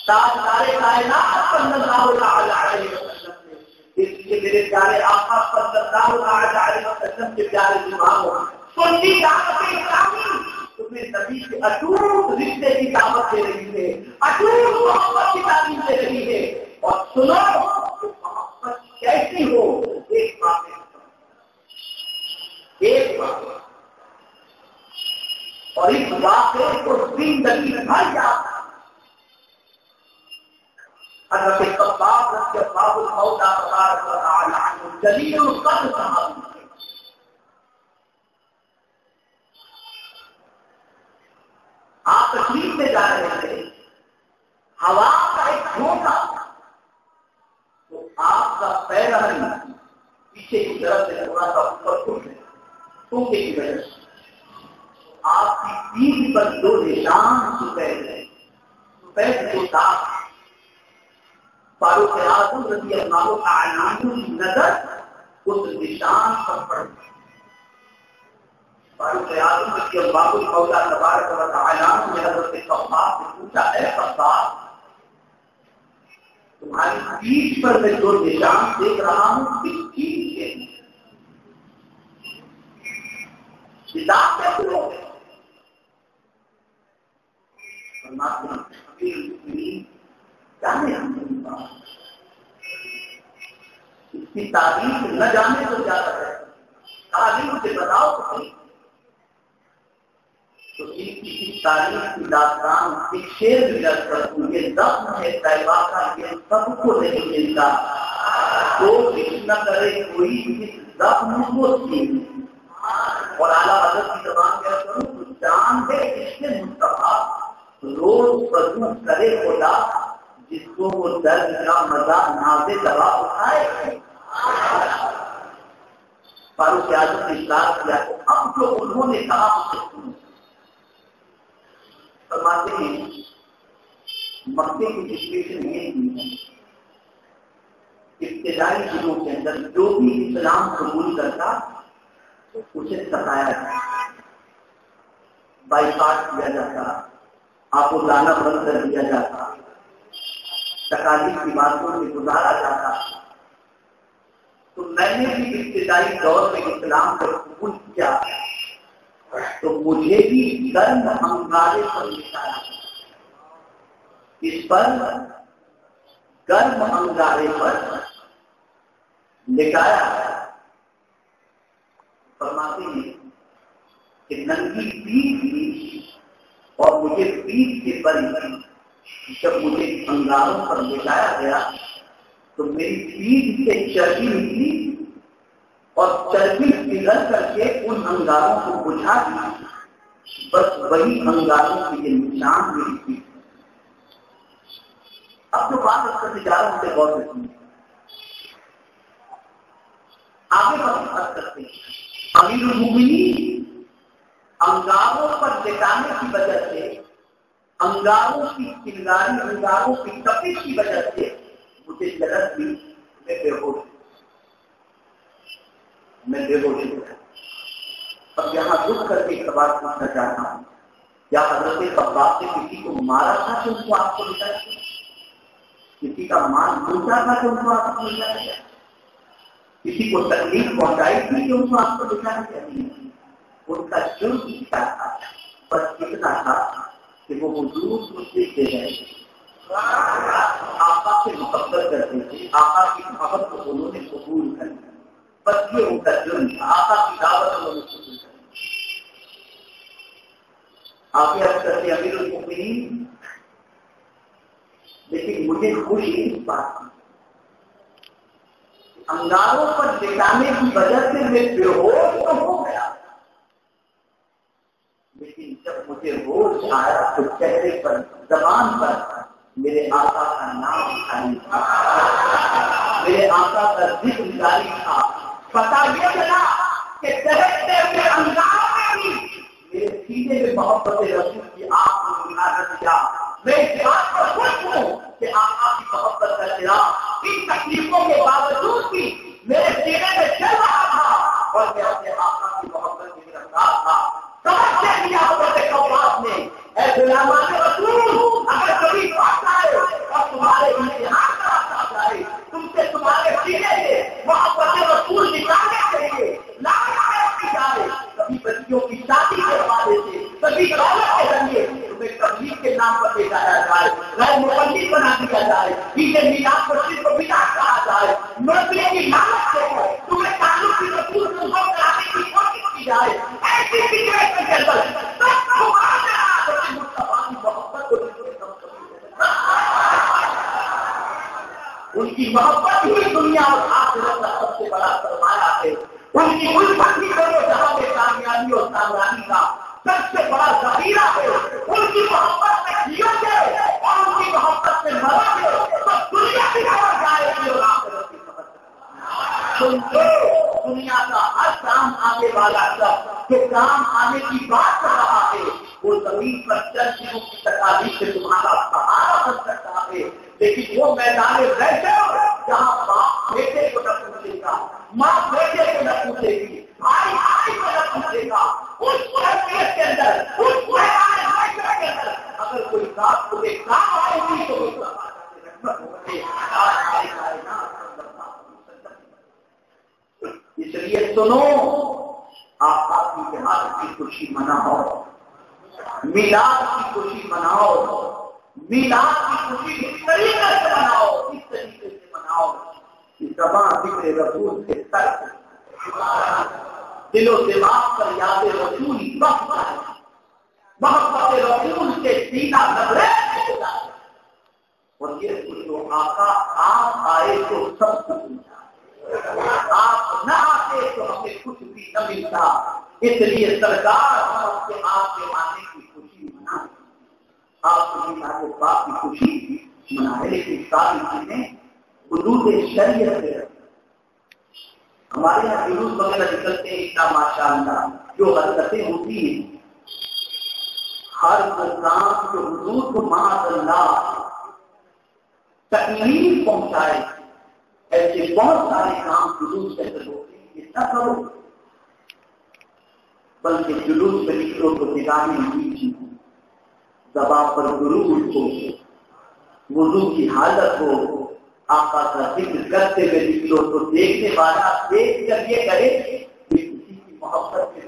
تاجدار کائنات صلی اللہ علیہ وسلم نے اس کے میرے پیارے آقا صلی اللہ علیہ وسلم کے پیارے اماموں سنی دعوت اسلامی تمہیں نبی کے اٹوٹ رشتے کی دعوت دے رہی ہے، اٹوٹ محبت کی تعلیم دے رہی ہے. اور سنو محبت کیسی ہو، ایک بات اور اس واقعے کو زندگی بھر یاد حضرت خباب رضی اللہ عنہ تبارک و تعالی عنہ جلیل القدر صحابی آپ تشریف میں جا رہے تھے، ہوا کا ایک جھونکا تو آپ کا پیر پیچھے کی طرف سے تھوڑا سا اوپر اٹھ گیا ٹوکے کی وجہ سے آپ کی پیٹھ پر دو نشان سفید ہے، سفید کے ساتھ فاروق اعظم رضی اللہ تعالی عنہ کی نظر اس نشان پر پڑ گئی. فاروق اعظم رضی اللہ تبارک و تعالی عنہ نے حضرت خباب سے پوچھا، اے خباب تمہاری پیٹھ پر میں جو نشان دیکھ رہا ہوں کس چیز کے کتاب کیسے ہو گئے؟ اس کی تاریخ نہ جانے تو زیادہ ہے، تاریخ سے بتاؤ تو صحیح. تو اس تاریخ کی داستان ایک شعر بھی رکھ کروں، یہ زخم ہے طیبہ کا، یہ سب کو نہیں ملتا، تو نہ کرے کوئی اس زخم کو سین. اور اعلیٰ حضرت کی زبان کیا کروں تو جان ہے اس سے مصطفیٰ روز بدو کرے خدا جس کو وہ درد کا مزہ نازے دوا اٹھائے. فاروق اعظم نے اصرار کیا تو اب جو انہوں نے کہا اسے سنو. فرماتے ہیں مکے کی سچویشن یہ تھی، ابتدائی دنوں کے اندر جو بھی اسلام قبول کرتا اسے ستایا جاتا، بائیکاٹ کیا جاتا، آپ کو لانا بند کر دیا جاتا، تکالیف کی باتوں سے گزارا جاتا. تو میں نے بھی ابتدائی دور میں اسلام کو قبول کیا تو مجھے بھی گرم انگارے پر لٹایا، اس پر گرم انگارے پر لٹایا. فرماتے ہیں کہ ننگی پیٹھ تھی اور مجھے پیٹھ کے بل جب مجھے انگاروں پر لٹایا گیا تو میری پیٹھ سے چربی نکلی اور چربی پگھل کر کے ان انگاروں کو بجھا دی. بس وہی انگاروں کے یہ نشان میری پیٹھ. اب جو بات اس کرنے جا رہا ہوں اسے غور سے سنیں، آگے بات کرتے ہیں. امیر المومنین انگاروں پر لٹانے کی وجہ سے، انگاروں کی چنگاری، انگاروں کی تپش کی وجہ سے مجھے جلد بھی میں بے ہوش ہو گیا. اب یہاں رک کر کے ایک بات پوچھنا چاہتا ہوں، کیا حضرت خباب نے کسی کو مارا تھا کہ ان کو آپ کو لٹایا گیا؟ کسی کا مال لوٹا تھا کہ ان کو آپ کو لٹایا گیا؟ کسی کو تکلیف پہنچائی تھی کہ ان کو آپ کو لٹایا گیا؟ ان کا جرم کیا تھا؟ بس اتنا تھا کہ وہ حضور کو دیکھتے گئے، آقا سے محبت کرتے تھے، آقا کی محبت کو انہوں نے قبول کر لیا. بس یہ ان کا جرم تھا، آقا کی دعوت انہوں نے قبول کر لی. آگے اب کرتے امیر المومنین، لیکن مجھے خوشی اس بات کی انگاروں پر لٹانے کی وجہ سے میں بے ہوش تو ہو گیا، لیکن جب مجھے ہوش آیا تو چہرے پر، زبان پر میرے آقا کا نام جاری تھا، میرے آقا کا ذکر جاری تھا. پتا یہ چلا کہ دہتے ہوئے انگاروں میں بھی میرے سینے میں محبت رسول کی آگ کو بنا دیا. میں اس بات پر خوش ہوں کہ آقا کی محبت کا چراغ ان تکلیفوں کے باوجود بھی میرے سینے میں چل رہا تھا اور میں اپنے آقا کی محبت میں گرفتار تھا. سمجھ لیا حضرت خباب نے، اے غلامان رسول، اگر کبھی وقت آئے سینے سے محبت رسول نکالنے چاہیے، لاکھ کی جائے، کبھی بچیوں کی شادی کے حوالے سے، کبھی دولت کے ذریعے تمہیں تبلیغ کے نام پر لے جایا جائے، غیر مقلد بنا دیا جائے، عید میلاد مسجد کو بدعت کہا جائے، نوکری کی لالچ دے کر تمہیں تعلق کی رسول کو غم کرانے کی کوشش کی جائے، ایسی سچویشن کے اندر سب کو محبت کو ان کی محبت ہی دنیا اور آخرت کا سب سے بڑا سرمایہ ہے، ان کی الفت ہی کرو جہاں میں کامیابی اور کامیابی کا سب سے بڑا ذخیرہ ہے، ان کی محبت میں جیو گے اور ان کی محبت میں مرو گے تو دنیا بھی خبر جائے گی اور آخرت بھی خبر جائے گی۔ دنیا کا ہر کام آنے والا سب جو کام آنے کی بات کر رہا ہے وہ زمین پر چند چیزوں کی تکالیف سے تمہارا سہارا بن سکتا ہے، لیکن وہ میدان رہتے جہاں باپ بیٹے کو نہ پوچھے گا، ماں بیٹے کو نہ پوچھے گی، بھائی بھائی کو نہ پوچھے گا، اس حیثیت کے اندر اس میدان کے اندر اگر کوئی کام تمہیں کام آئے گی تو اس لیے سنو، آپ اپنی اتحاد کی خوشی مناؤ، میلاد کی خوشی مناؤ، میلاد کی خوشی اس طریقے سے مناؤ، اس طریقے سے مناؤ کہ زبان ذکر رسول سے ترک دل و دماغ پر یاد رسول وقت ہے، محبت رسول سے سینہ لبریز ہو جائے، اور یہ جو آقا آپ آئے تو سب کچھ ملتا، آپ نہ آتے تو ہمیں کچھ بھی نہ ملتا، اس لیے سرکار ہم سے آپ کے آنے کی خوشی منائے، آپ کو میلاد پاک کی خوشی منائے، لیکن ساری چیزیں حدود شریعت سے ہمارے یہاں جلوس وغیرہ نکلتے ہیں، اتنا ماشاء اللہ جو حرکتیں ہوتی ہیں، ہر وہ کام جو حضور کو معاذ اللہ تکلیف پہنچائے، ایسے بہت سارے کام جلوس سے ہوتے ہیں، اتنا کرو بلکہ جلوس میں نکلو تو نگاہیں نیچی، زبان پر درود ہو، وضو کی حالت ہو، آقا کا ذکر کرتے ہوئے نکلو تو دیکھنے والا دیکھ کر یہ کرے کہ کسی کی محبت میں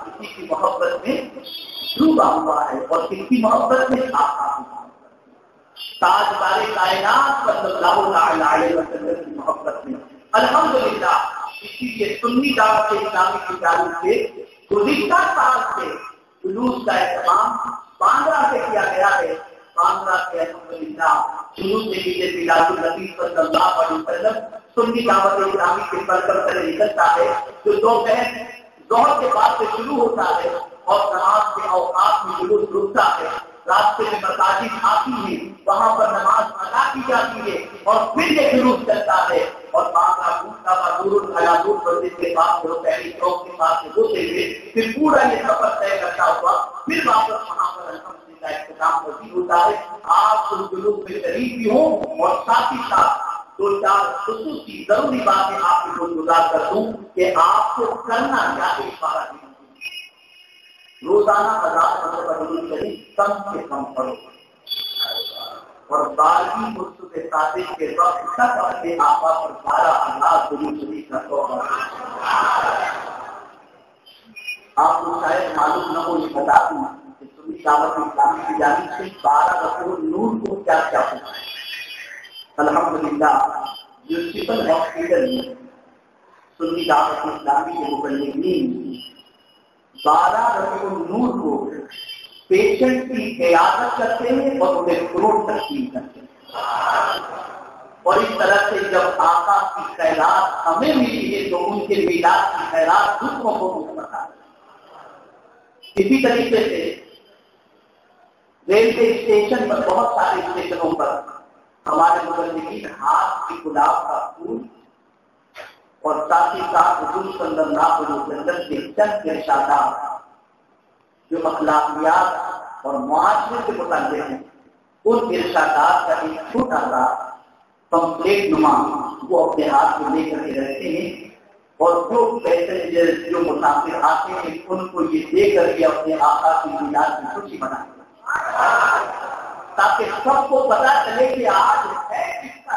کسی کی محبت میں ڈوبا ہوا ہے، اور کسی کی محبت میں آقا تاجدار کائنات صلی اللہ علیہ وسلم کی محبت میں الحمدللہ۔ اسی لیے سنی دعوت اسلامی کی جانب سے گزشتہ سال سے جلوس کا اہتمام باندرا سے کیا گیا ہے، باندرا سے الحمدللہ جلوس میں بھی میلاد النبی صلی اللہ علیہ وسلم سنی دعوت اسلامی کے پرکر سے نکلتا ہے، جو دوپہر ظہر کے بعد سے شروع ہوتا ہے اور نماز کے اوقات میں جلوس رکتا ہے، راستے میں مساجد آتی ہے، وہاں پر نماز ادا کی جاتی ہے اور پھر یہ جلوس چلتا ہے، اور باندرا کا دور مسجد کے پاس پہلی چوک کے پاس سے ہوتے ہوئے پھر پورا یہ سفر طے کرتا ہوا پھر واپس وہاں پر الحمدللہ اختتام پذیر ہوتا ہے۔ آپ اس جلوس میں شریک بھی ہوں اور ساتھ ہی ساتھ دو چار خصوصی ضروری باتیں آپ کو گزار کر دوں کہ آپ کو کرنا کیا ہے، اشارہ روزانہ 1000 مرتبہ درود شریف کم سے کم پڑھو، اور 12ویں مصطفیٰ صادق کے وقت تک اپنے آقا پر 12,000 درود شریف کا توحفہ۔ آپ کو شاید معلوم نہ ہو، یہ بتا دوں کہ سنی دعوت اسلامی کی جانب سے 12 رکوع نور کو کیا کیا ہوتا ہے۔ الحمدللہ میونسپل ہاسپٹل میں سنی دعوت اسلامی کے مبلغین 12 رکوع نور کو پیشنٹ کی عیادت کرتے ہیں اور انہیں فروٹ تقسیم کرتے ہیں، اور اس طرح سے جب آقا کی خیرات ہمیں ملی ہے تو ان کے میلاد کی خیرات دوسروں کو بتا دیں۔ اسی طریقے سے ریلوے اسٹیشن پر بہت سارے اسٹیشنوں پر ہمارے مبلغین ہاتھ کی گلاب کا پھول اور ساتھ ہی ساتھ حضور صلی اللہ علیہ وسلم کے چند ارشادات جو اخلاقیات اور معاشرے سے متعلق ہیں، ان ارشادات کا ایک چھوٹا سا پمفلیٹ نما وہ اپنے ہاتھ میں لے کر کے رکھتے ہیں، اور جو پیسنجر جو مسافر آتے ہیں ان کو یہ دے کر کے اپنے آقا کی میلاد کی خوشی مناتے ہیں، تاکہ سب کو پتا چلے کہ آج ہے کس کا